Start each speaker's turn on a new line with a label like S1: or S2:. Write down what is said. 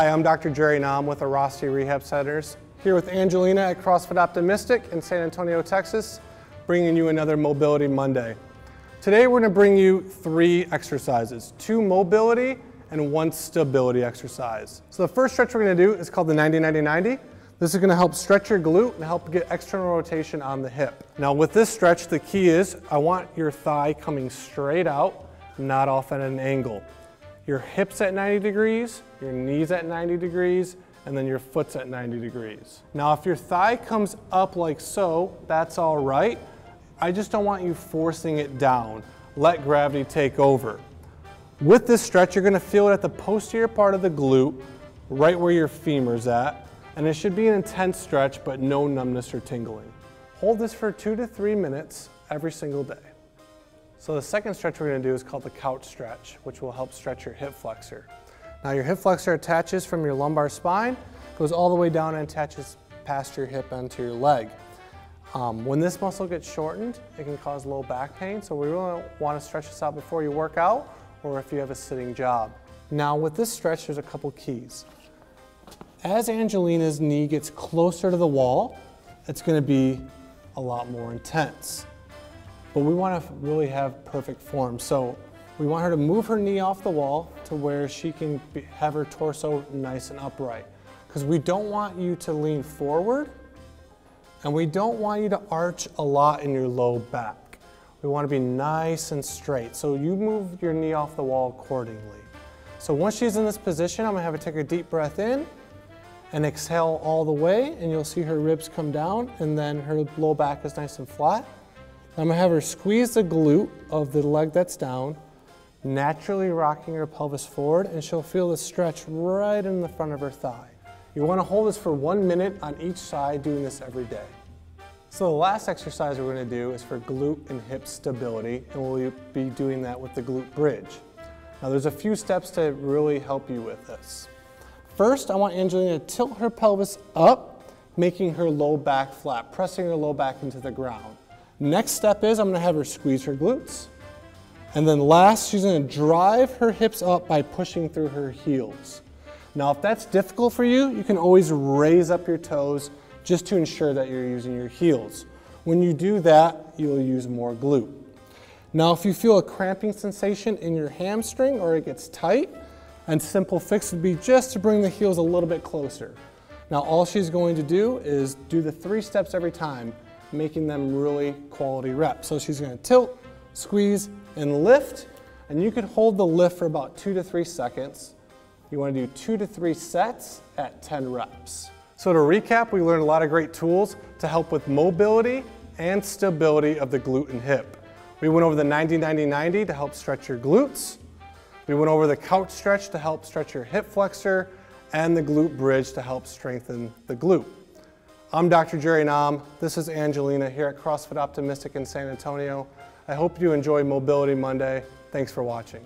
S1: Hi, I'm Dr. Jerry Nam with Airrosti Rehab Centers, here with Angelina at CrossFit Optimistic in San Antonio, Texas, bringing you another Mobility Monday. Today we're going to bring you 3 exercises, 2 mobility and 1 stability exercise. So the first stretch we're going to do is called the 90-90-90. This is going to help stretch your glute and help get external rotation on the hip. Now with this stretch, the key is I want your thigh coming straight out, not off at an angle. Your hips at 90 degrees, your knees at 90 degrees, and then your foot's at 90 degrees. Now if your thigh comes up like so, that's all right. I just don't want you forcing it down. Let gravity take over. With this stretch, you're gonna feel it at the posterior part of the glute, right where your femur's at, and it should be an intense stretch, but no numbness or tingling. Hold this for 2 to 3 minutes every single day. So the second stretch we're going to do is called the couch stretch, which will help stretch your hip flexor. Now your hip flexor attaches from your lumbar spine, goes all the way down and attaches past your hip onto your leg. When this muscle gets shortened, it can cause low back pain, so we really want to stretch this out before you work out or if you have a sitting job. Now with this stretch, there's a couple keys. As Angelina's knee gets closer to the wall, it's going to be a lot more intense. But we want to really have perfect form. So we want her to move her knee off the wall to where she can have her torso nice and upright. Because we don't want you to lean forward and we don't want you to arch a lot in your low back. We want to be nice and straight. So you move your knee off the wall accordingly. So once she's in this position, I'm going to have her take a deep breath in and exhale all the way, and you'll see her ribs come down and then her low back is nice and flat. I'm going to have her squeeze the glute of the leg that's down, naturally rocking her pelvis forward, and she'll feel the stretch right in the front of her thigh. You want to hold this for 1 minute on each side, doing this every day. So the last exercise we're going to do is for glute and hip stability, and we'll be doing that with the glute bridge. Now there's a few steps to really help you with this. First, I want Angelina to tilt her pelvis up, making her low back flat, pressing her low back into the ground. Next step is I'm going to have her squeeze her glutes. And then last, she's going to drive her hips up by pushing through her heels. Now if that's difficult for you, you can always raise up your toes just to ensure that you're using your heels. When you do that, you'll use more glute. Now if you feel a cramping sensation in your hamstring or it gets tight, a simple fix would be just to bring the heels a little bit closer. Now all she's going to do is do the 3 steps every time, making them really quality reps. So she's going to tilt, squeeze, and lift, and you could hold the lift for about 2 to 3 seconds. You want to do 2 to 3 sets at 10 reps. So to recap, we learned a lot of great tools to help with mobility and stability of the glute and hip. We went over the 90-90-90 to help stretch your glutes. We went over the couch stretch to help stretch your hip flexor, and the glute bridge to help strengthen the glute. I'm Dr. Jerry Nam. This is Angelina here at CrossFit Optimistic in San Antonio. I hope you enjoy Mobility Monday. Thanks for watching.